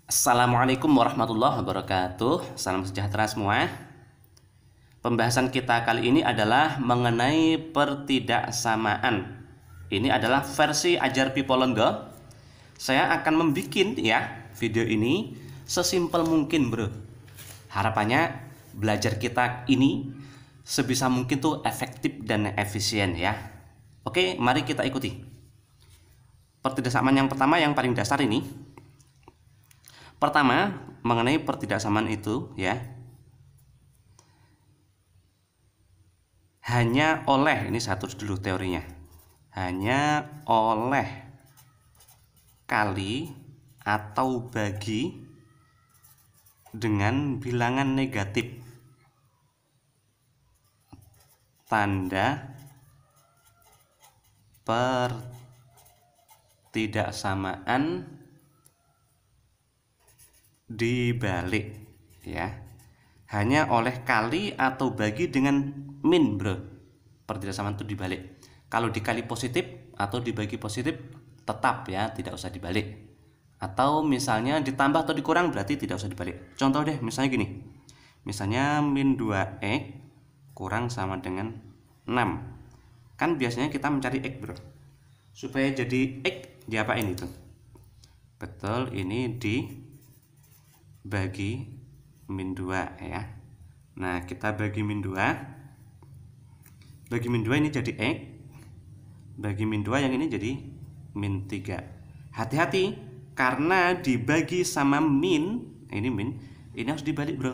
Assalamualaikum warahmatullahi wabarakatuh. Salam sejahtera semua. Pembahasan kita kali ini adalah mengenai pertidaksamaan. Ini adalah versi Ajar Pipolenggo. Saya akan membuat video ini sesimpel mungkin, bro. Harapannya belajar kita ini sebisa mungkin tuh efektif dan efisien ya. Oke, mari kita ikuti. Pertidaksamaan yang pertama yang paling dasar ini. Pertama, mengenai pertidaksamaan itu ya. Hanya oleh, ini satu dulu teorinya. Hanya oleh kali atau bagi dengan bilangan negatif. Tanda pertidaksamaan dibalik ya. Hanya oleh kali atau bagi dengan min, bro. Pertidaksamaan itu dibalik. Kalau dikali positif atau dibagi positif tetap ya, tidak usah dibalik. Atau misalnya ditambah atau dikurang berarti tidak usah dibalik. Contoh deh, misalnya gini. Misalnya min 2x kurang sama dengan 6. Kan biasanya kita mencari x, bro. Supaya jadi x diapain itu? Betul, ini dibagi min 2 ya. Nah, kita bagi min 2. Bagi min 2 ini jadi x. Bagi min 2 yang ini jadi min 3. Hati-hati, karena dibagi sama min, ini min, ini harus dibalik, bro.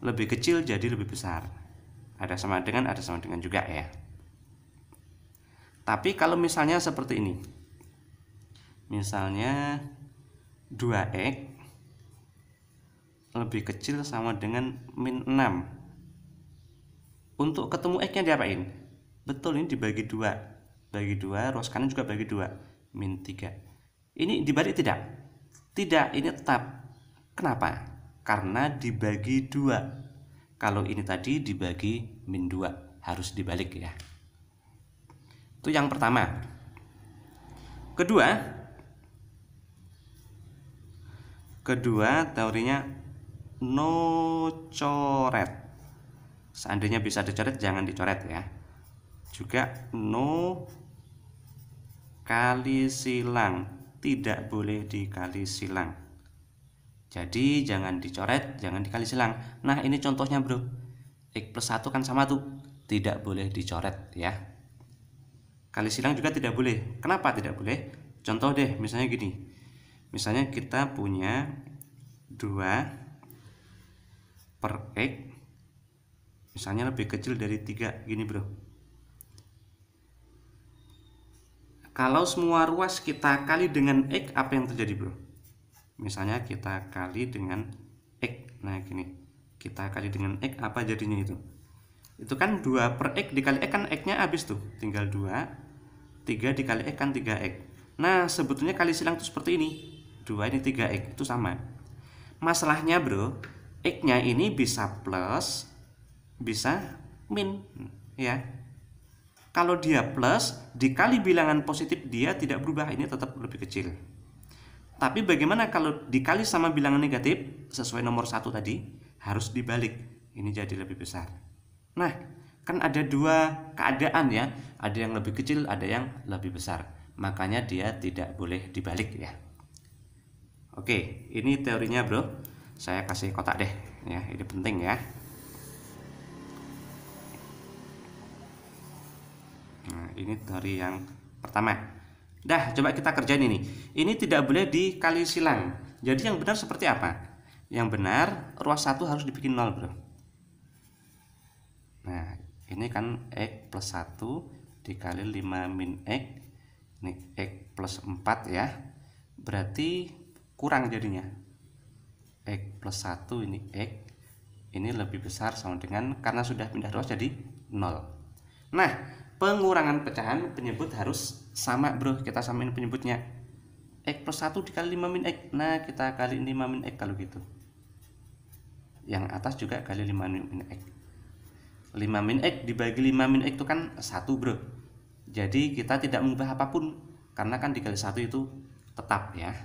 Lebih kecil jadi lebih besar. Ada sama dengan juga ya. Tapi kalau misalnya seperti ini. Misalnya 2x lebih kecil sama dengan min 6. Untuk ketemu x nya diapain? Betul, ini dibagi 2. Bagi 2, ruas kanan juga bagi 2. Min 3. Ini dibalik tidak? Tidak, ini tetap. Kenapa? Karena dibagi 2. Kalau ini tadi dibagi min 2. Harus dibalik ya. Itu yang pertama. Kedua teorinya no coret. Seandainya bisa dicoret, jangan dicoret ya. Juga no kali silang, tidak boleh dikali silang. Jadi jangan dicoret, jangan dikali silang. Nah, ini contohnya, bro. X plus 1 kan sama tuh, tidak boleh dicoret ya. Kali silang juga tidak boleh. Kenapa tidak boleh? Contoh deh, misalnya gini. Misalnya kita punya 2 per x, misalnya lebih kecil dari 3 gini, bro. Kalau semua ruas kita kali dengan x, apa yang terjadi, bro? Misalnya kita kali dengan x. Nah, gini. Kita kali dengan x, apa jadinya itu? Itu kan 2 per x dikali x, kan x-nya habis tuh. Tinggal 2. 3 dikali x kan 3x. Nah, sebetulnya kali silang itu seperti ini. 2 ini 3x, itu sama. Masalahnya, bro, x-nya ini bisa plus, bisa min ya. Kalau dia plus dikali bilangan positif, dia tidak berubah, ini tetap lebih kecil. Tapi bagaimana kalau dikali sama bilangan negatif, sesuai nomor 1 tadi, harus dibalik, ini jadi lebih besar. Nah, kan ada dua keadaan ya, ada yang lebih kecil, ada yang lebih besar. Makanya dia tidak boleh dibalik ya. Oke, ini teorinya, bro. Saya kasih kotak deh ya, ini penting ya. Nah, ini teori yang pertama. Dah, coba kita kerjain ini. Ini tidak boleh dikali silang. Jadi yang benar seperti apa? Yang benar, ruas 1 harus dibikin 0, bro. Nah, ini kan x plus 1 dikali 5 min x. Ini x plus 4 ya. Berarti kurang jadinya. X plus 1 ini x. Ini lebih besar sama dengan, karena sudah pindah ruas jadi 0. Nah, pengurangan pecahan penyebut harus sama, bro. Kita samain penyebutnya. X plus 1 dikali 5 min x. Nah, kita kali 5 min x kalau gitu. Yang atas juga kali 5 min x. 5 min x dibagi 5 min x itu kan 1, bro. Jadi kita tidak mengubah apapun, karena kan dikali 1 itu tetap ya.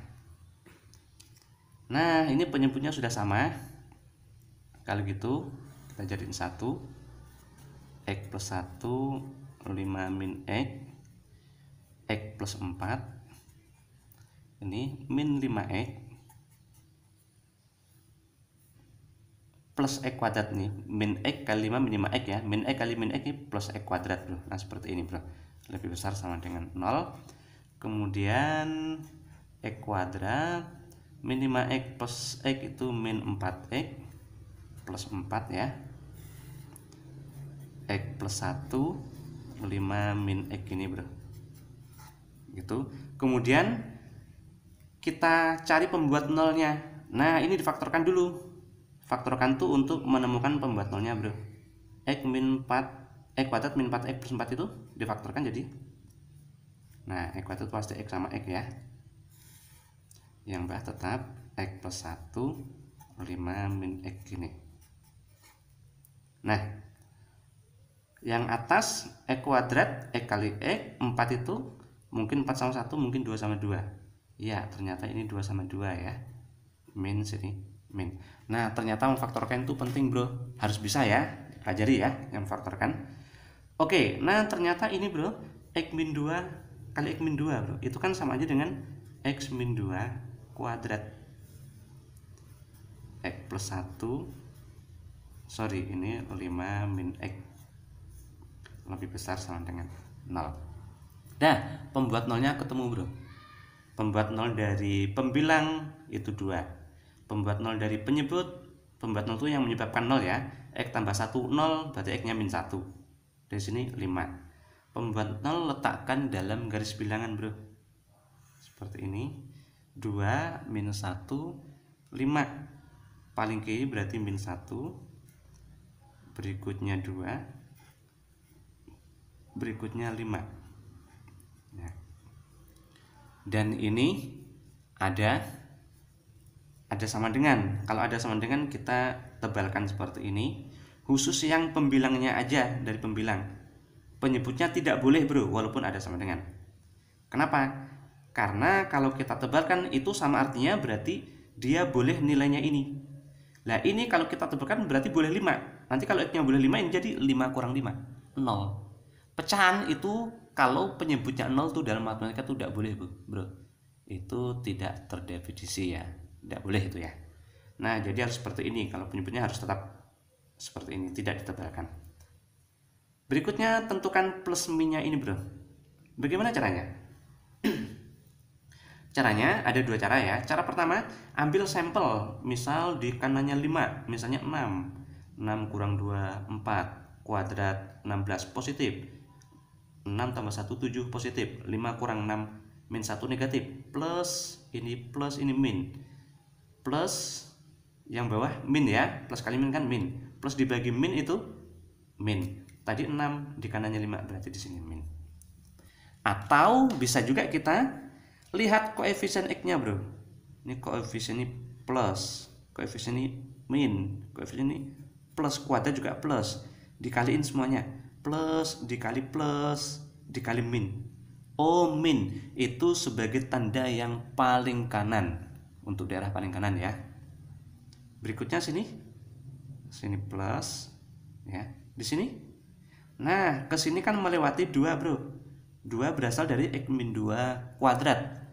Nah, ini penyebutnya sudah sama. Kalau gitu kita jadiin 1, X plus 1, 5 min X plus 4, ini min 5X, plus X kuadrat nih, min X kali 5 min 5X ya, min X kali min X ini plus X kuadrat bro. Nah seperti ini bro, lebih besar sama dengan 0. Kemudian X kuadrat min 5X plus X itu min 4X plus 4 ya, X plus 1, 5 min X ini bro, gitu. Kemudian kita cari pembuat nolnya. Nah ini difaktorkan dulu, faktorkan tuh untuk menemukan pembuat nolnya bro. X min 4, X kuadrat min 4X plus 4 itu difaktorkan jadi, nah X kuadrat pasti X sama X ya, yang bawah tetap X plus 1, 5 min X gini. Nah yang atas X kuadrat X kali X 4 itu mungkin 4 sama 1, mungkin 2 sama 2 ya, ternyata ini 2 sama 2 ya, min sini min. Nah ternyata memfaktorkan itu penting bro, harus bisa ya, pelajari ya yang memfaktorkan. Oke, nah ternyata ini bro, X min 2 kali X min 2 bro, itu kan sama aja dengan X min 2 kuadrat X plus 1, sorry ini 5 min X lebih besar sama dengan 0. Nah pembuat nolnya ketemu bro, pembuat nol dari pembilang itu 2, pembuat nol dari penyebut, pembuat nol itu yang menyebabkan 0 ya, X tambah 1 0 berarti X nya min 1, dari sini 5. Pembuat nol letakkan dalam garis bilangan bro, seperti ini, 2 minus 1 5, paling kiri berarti min 1, berikutnya 2, berikutnya 5 ya. Dan ini ada sama dengan, kalau ada sama dengan kita tebalkan seperti ini, khusus yang pembilangnya aja dari pembilang, penyebutnya tidak boleh bro walaupun ada sama dengan. Kenapa? Karena kalau kita tebalkan itu sama artinya berarti dia boleh nilainya ini. Nah ini kalau kita tebalkan berarti boleh 5, nanti kalau X nya boleh 5 ini jadi 5 kurang 5 0. Pecahan itu kalau penyebutnya 0 tuh dalam matematika tuh tidak boleh bro, itu tidak terdefinisi ya, tidak boleh itu ya. Nah jadi harus seperti ini, kalau penyebutnya harus tetap seperti ini, tidak ditebalkan. Berikutnya tentukan plus minnya ini bro. Bagaimana caranya? Caranya ada 2 cara ya. Cara pertama, ambil sampel, misal di kanannya 5, misalnya 6 kurang 2 4, kuadrat 16 positif, 6 tambah 1 7 positif, 5 kurang 6 min 1 negatif, plus ini min, plus yang bawah min ya, plus kali min kan min, plus dibagi min itu min, tadi 6 di kanannya 5 berarti di sini min. Atau bisa juga kita lihat koefisien X nya bro, ini koefisien ini plus, koefisien ini min, koefisien ini plus, kuadrat juga plus, dikaliin semuanya, plus dikali min. Oh min itu sebagai tanda yang paling kanan, untuk daerah paling kanan ya. Berikutnya sini plus ya, di sini. Nah ke sini kan melewati 2 bro, 2 berasal dari X min 2 kuadrat.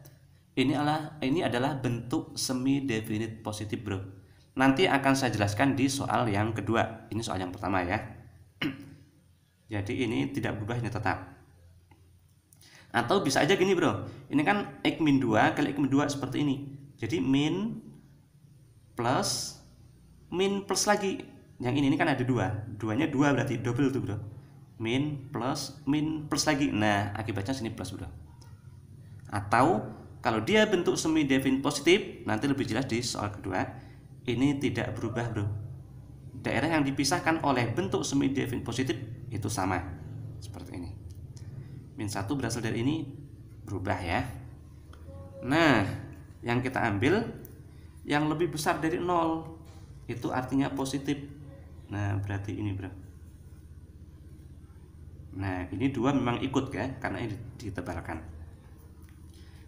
Ini adalah bentuk semi definite positif bro, nanti akan saya jelaskan di soal yang kedua, ini soal yang pertama ya. Jadi ini tidak berubah, ini tetap. Atau bisa aja gini bro, ini kan X min 2 kali X min 2 seperti ini, jadi min plus lagi, yang ini kan ada 2, 2 nya 2 berarti double tuh bro, min plus lagi, nah akibatnya sini plus bro. Atau kalau dia bentuk semi definite positif, nanti lebih jelas di soal kedua, ini tidak berubah bro, daerah yang dipisahkan oleh bentuk semi definite positif itu sama seperti ini, min 1 berasal dari ini, berubah ya. Nah yang kita ambil yang lebih besar dari 0 itu artinya positif, nah berarti ini bro. Nah ini 2 memang ikut ya, karena ini ditebalkan.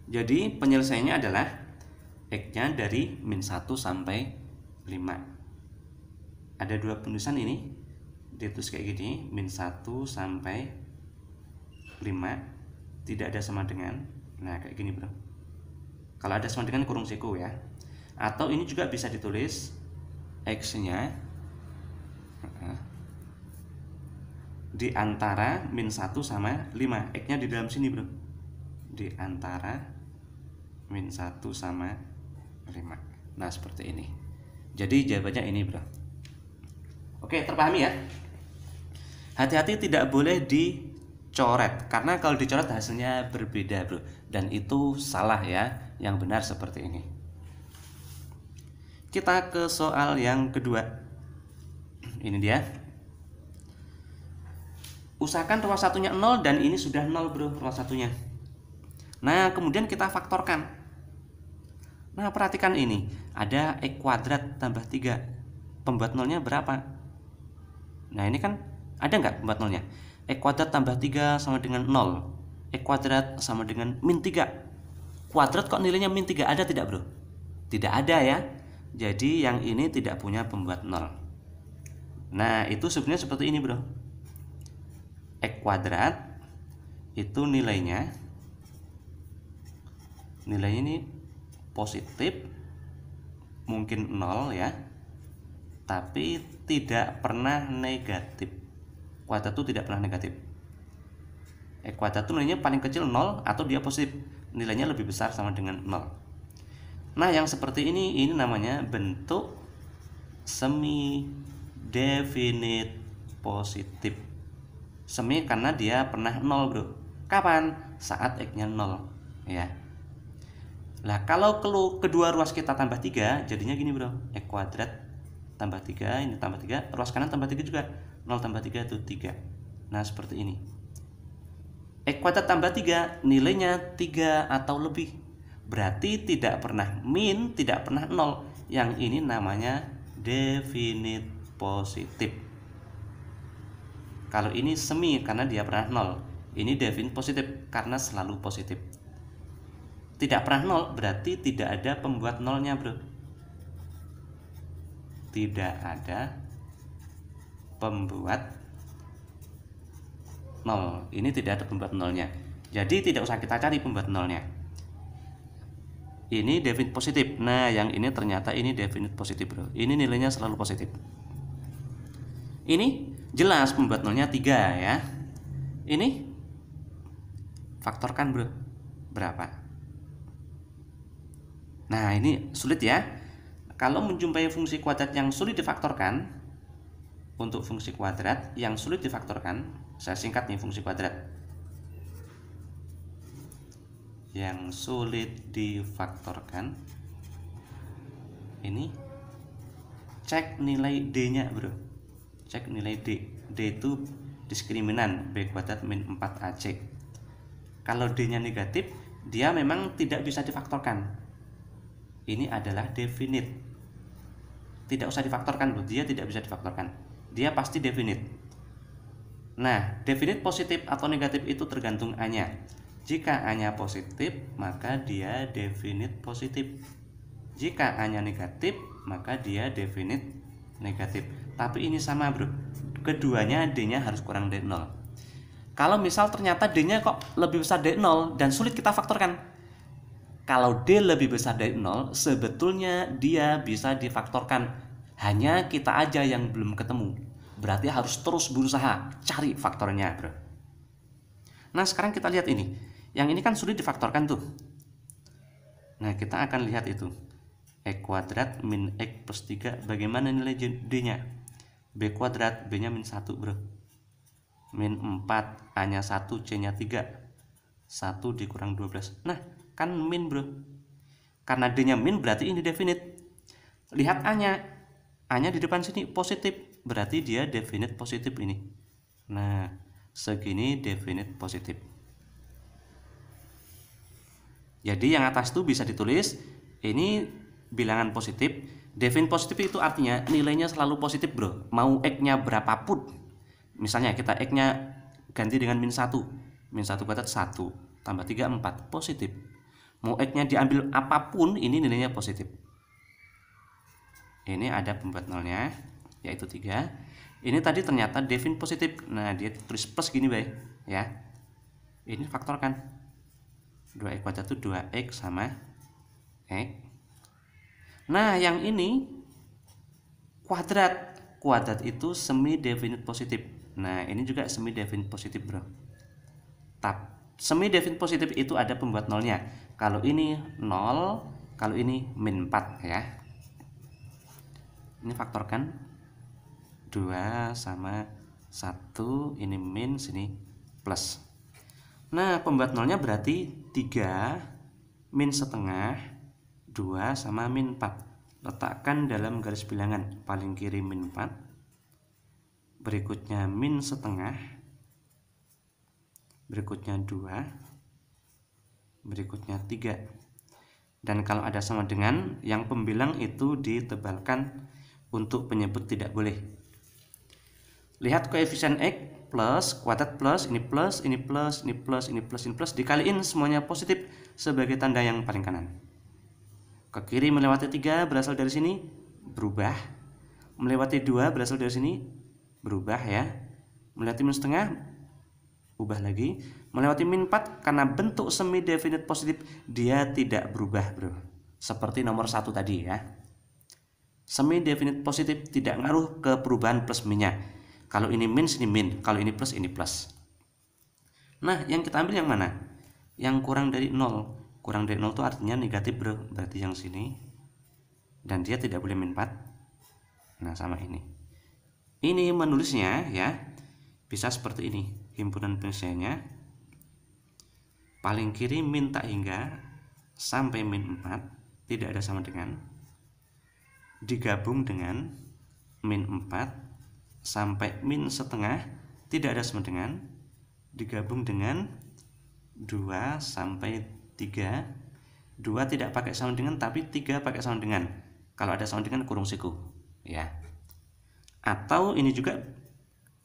Jadi penyelesaiannya adalah X-nya dari min 1 sampai 5. Ada dua penulisan ini, ditulis kayak gini, min 1 sampai 5, tidak ada sama dengan. Nah kayak gini bro. Kalau ada sama dengan kurung siku ya. Atau ini juga bisa ditulis X-nya di antara min 1 sama 5. X-nya di dalam sini bro, di antara min 1 sama 5. Nah seperti ini. Jadi jawabannya ini bro. Oke, terpahami ya. Hati-hati tidak boleh dicoret, karena kalau dicoret hasilnya berbeda bro, dan itu salah ya. Yang benar seperti ini. Kita ke soal yang kedua. Ini dia. Usahakan ruas satunya 0 dan ini sudah 0 bro, ruas satunya. Nah kemudian kita faktorkan. Nah perhatikan ini, ada X kuadrat tambah 3. Pembuat nolnya berapa? Nah ini kan ada nggak pembuat nolnya? X kuadrat tambah 3 sama dengan 0. X kuadrat sama dengan min 3. Kuadrat kok nilainya min 3, ada tidak bro? Tidak ada ya. Jadi yang ini tidak punya pembuat 0. Nah itu sebenarnya seperti ini bro. X kuadrat itu nilainya ini positif, mungkin 0 ya, tapi tidak pernah negatif. Kuadrat itu tidak pernah negatif. X kuadrat itu nilainya paling kecil 0 atau dia positif, nilainya lebih besar sama dengan 0. Nah yang seperti ini namanya bentuk semi definite positif. Semi karena dia pernah 0 bro. Kapan? Saat X nya 0 ya. Nah kalau kedua ruas kita tambah 3, jadinya gini bro. X kuadrat tambah 3, ini tambah 3, ruas kanan tambah 3 juga. 0 tambah 3 itu 3. Nah seperti ini. X kuadrat tambah 3 nilainya 3 atau lebih, berarti tidak pernah min, tidak pernah 0. Yang ini namanya definite positif. Kalau ini semi karena dia pernah 0. Ini definite positif karena selalu positif. Tidak pernah 0 berarti tidak ada pembuat nolnya bro. Tidak ada pembuat 0. Ini tidak ada pembuat nolnya. Jadi tidak usah kita cari pembuat nolnya. Ini definite positif. Nah yang ini ternyata ini definite positif bro. Ini nilainya selalu positif. Ini jelas pembuat nolnya 3 ya. Ini faktorkan bro. Berapa? Nah ini sulit ya. Kalau menjumpai fungsi kuadrat yang sulit difaktorkan, untuk fungsi kuadrat yang sulit difaktorkan, saya singkat nih fungsi kuadrat yang sulit difaktorkan, ini cek nilai D nya bro. Cek nilai D. D itu diskriminan B kuadrat min 4AC. Kalau D nya negatif, dia memang tidak bisa difaktorkan. Ini adalah definite. Tidak usah difaktorkan bro, dia tidak bisa difaktorkan. Dia pasti definite. Nah, definite positif atau negatif itu tergantung A-nya. Jika A-nya positif, maka dia definite positif. Jika A-nya negatif, maka dia definite negatif. Tapi ini sama bro, keduanya D-nya harus kurang dari 0. Kalau misal ternyata D-nya kok lebih besar dari 0 dan sulit kita faktorkan. Kalau D lebih besar dari 0, sebetulnya dia bisa difaktorkan. Hanya kita aja yang belum ketemu. Berarti harus terus berusaha cari faktornya bro. Nah sekarang kita lihat ini. Yang ini kan sulit difaktorkan tuh. Nah kita akan lihat itu. X kuadrat min X plus 3. Bagaimana nilai D-nya? B kuadrat, B-nya min 1 bro. Min 4, A-nya 1, C-nya 3. 1 dikurang 12. Nah kan min bro. Karena D-nya min berarti ini definite. Lihat A-nya. A-nya di depan sini positif. Berarti dia definite positif ini. Nah segini definite positif. Jadi yang atas itu bisa ditulis ini bilangan positif. Definite positif itu artinya nilainya selalu positif bro. Mau X-nya berapapun. Misalnya kita X-nya ganti dengan min 1. Min 1 kuadrat 1 tambah 3 4 positif. Mau X-nya diambil apapun, ini nilainya positif. Ini ada pembuat nolnya, yaitu 3. Ini tadi ternyata definite positif. Nah, dia tulis plus gini, baik ya. Ini faktorkan. 2x kuadrat itu 2x sama x. Nah, yang ini kuadrat. Kuadrat itu semi definite positif. Nah, ini juga semi definite positif, bro. Semi definite positif itu ada pembuat nolnya. Kalau ini 0, kalau ini min 4 ya. Ini faktorkan 2 sama 1, ini min, sini plus. Nah, pembuat nolnya berarti 3 min setengah 2 sama min 4. Letakkan dalam garis bilangan, paling kiri min 4, berikutnya min setengah, berikutnya 2, berikutnya 3. Dan kalau ada sama dengan, yang pembilang itu ditebalkan, untuk penyebut tidak boleh. Lihat koefisien X plus, kuadrat plus, ini plus, ini plus, ini plus, ini plus, ini plus, dikaliin semuanya positif sebagai tanda yang paling kanan. Ke kiri melewati 3 berasal dari sini, berubah. Melewati 2 berasal dari sini, berubah ya. Melewati min setengah, ubah lagi. Melewati min 4, karena bentuk semi definite positif, dia tidak berubah, bro. Seperti nomor 1 tadi ya. Semi definite positif tidak ngaruh ke perubahan plus minnya. Kalau ini min, sini min. Kalau ini plus, ini plus. Nah, yang kita ambil yang mana? Yang kurang dari 0. Kurang dari 0 itu artinya negatif, bro. Berarti yang sini. Dan dia tidak boleh min 4. Nah, sama ini. Ini menulisnya ya, bisa seperti ini. Himpunan penyelesaiannya, paling kiri min tak hingga sampai min 4, tidak ada sama dengan, digabung dengan min 4 sampai min setengah, tidak ada sama dengan, digabung dengan 2 sampai 3. 2 tidak pakai sama dengan, tapi 3 pakai sama dengan. Kalau ada sama dengan, kurung siku ya. Atau ini juga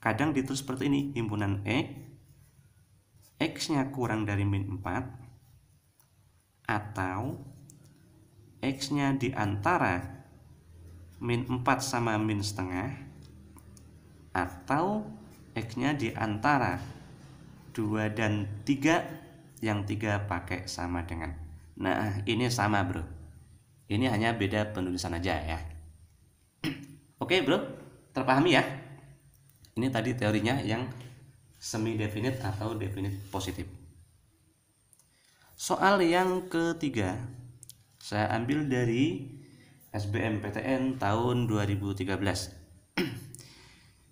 kadang ditulis seperti ini, himpunan X nya kurang dari min 4, atau X nya diantara min 4 sama min setengah, atau X nya diantara 2 dan 3, yang 3 pakai sama dengan. Nah, ini sama, bro. Ini hanya beda penulisan aja ya. Oke, bro, terpahami ya? Ini tadi teorinya yang semi definite atau definite positif. Soal yang ketiga, saya ambil dari SBMPTN tahun 2013.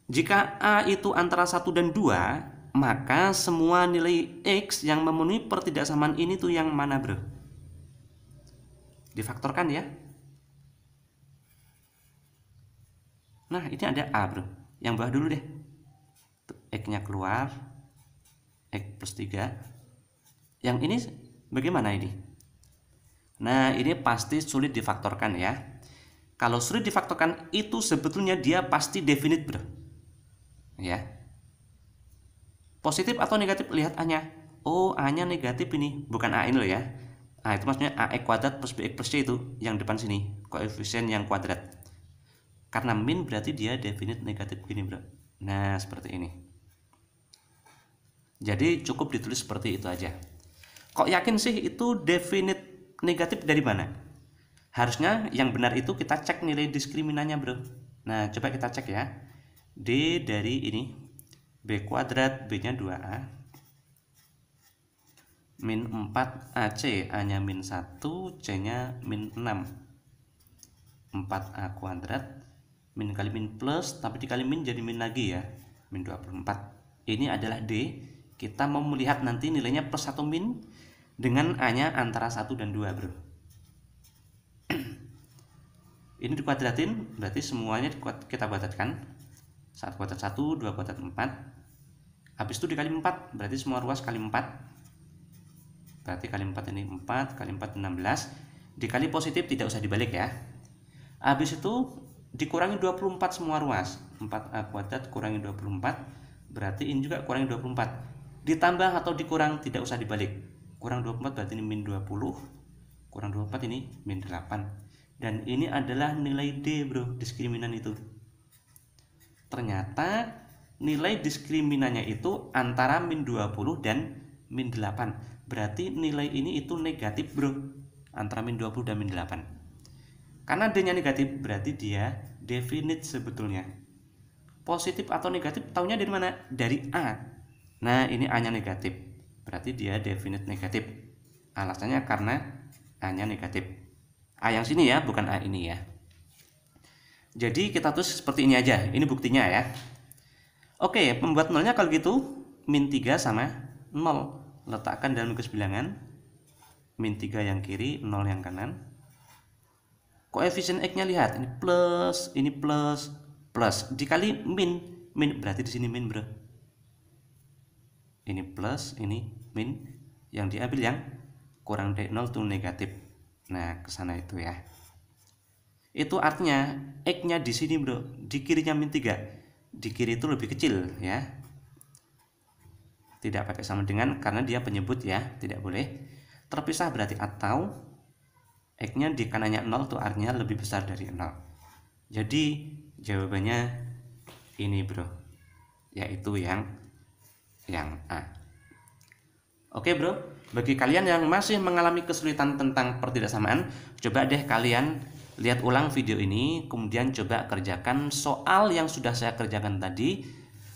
Jika A itu antara 1 dan 2, maka semua nilai X yang memenuhi pertidaksamaan ini tuh yang mana, bro? Difaktorkan ya. Nah, ini ada A, bro. Yang bawah dulu deh. X-nya keluar, X plus 3. Yang ini bagaimana ini? Nah, ini pasti sulit difaktorkan ya. Kalau sulit difaktorkan, itu sebetulnya dia pasti definite, bro. Ya. Positif atau negatif? Lihat A-nya. Oh, A-nya negatif ini. Bukan A ini loh ya. A itu maksudnya AX kuadrat plus BX plus C itu. Yang depan sini. Koefisien yang kuadrat. Karena min berarti dia definite negatif gini, bro. Nah, seperti ini. Jadi cukup ditulis seperti itu aja. Kok yakin sih itu definite negatif dari mana? Harusnya yang benar itu kita cek nilai diskriminannya, bro. Nah, coba kita cek ya. D dari ini, B kuadrat, B-nya 2A, min 4AC, A-nya min 1, C-nya min 6. 4A kuadrat, min kali min plus, tapi dikali min jadi min lagi ya, min 24. Ini adalah D. Kita mau melihat nanti nilainya plus atau min dengan A-nya antara 1 dan 2, bro. Ini dikuadratin, berarti semuanya kita kuadratkan. 1 kuadrat 1, 2 kuadrat 4. Habis itu dikali 4, berarti semua ruas kali 4. Berarti kali 4 ini 4, kali 4 16. Dikali positif tidak usah dibalik ya. Habis itu dikurangi 24 semua ruas. 4A kuadrat kurangi 24, berarti ini juga kurangi 24. Ditambah atau dikurang tidak usah dibalik. kurang 24 berarti ini min 20, kurang 24 ini min 8. Dan ini adalah nilai D bro, diskriminan itu. Ternyata nilai diskriminannya itu antara min 20 dan min 8. Berarti nilai ini itu negatif bro, antara min 20 dan min 8. Karena D nya negatif berarti dia definite sebetulnya. Positif atau negatif taunya dari mana? Dari A. Nah ini A nya negatif, berarti dia definite negatif. Alasannya karena A nya negatif. A yang sini ya, bukan A ini ya. Jadi kita tulis seperti ini aja, ini buktinya ya. Oke, pembuat nolnya kalau gitu min 3 sama 0. Letakkan dalam garis bilangan, min 3 yang kiri, 0 yang kanan. Koefisien X nya lihat, ini plus, plus. Dikali min berarti di sini min bro. Ini plus, ini min. Yang diambil yang kurang dari 0 itu negatif. Nah, ke sana itu ya. Itu artinya X nya di sini bro, di kirinya min 3. Di kiri itu lebih kecil ya. Tidak pakai sama dengan karena dia penyebut ya, tidak boleh. Terpisah berarti atau X nya di kanannya 0 itu artinya lebih besar dari 0. Jadi jawabannya ini bro, yaitu yang A. Oke bro, bagi kalian yang masih mengalami kesulitan tentang pertidaksamaan, coba deh kalian lihat ulang video ini, kemudian coba kerjakan soal yang sudah saya kerjakan tadi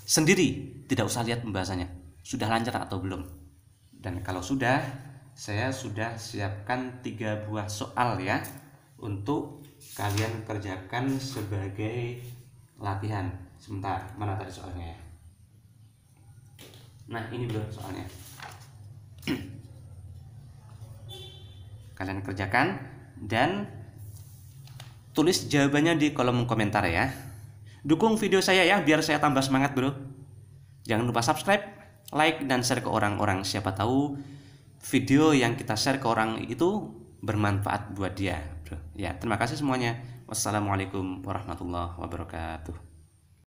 sendiri, tidak usah lihat pembahasannya, sudah lancar atau belum. Dan kalau sudah, saya sudah siapkan 3 buah soal ya, untuk kalian kerjakan sebagai latihan. Sebentar, mana tadi soalnya ya? Nah ini bro soalnya. Kalian kerjakan dan tulis jawabannya di kolom komentar ya. Dukung video saya ya biar saya tambah semangat bro. Jangan lupa subscribe, like, dan share ke orang-orang. Siapa tahu video yang kita share ke orang itu bermanfaat buat dia bro. Ya, terima kasih semuanya. Wassalamualaikum warahmatullahi wabarakatuh.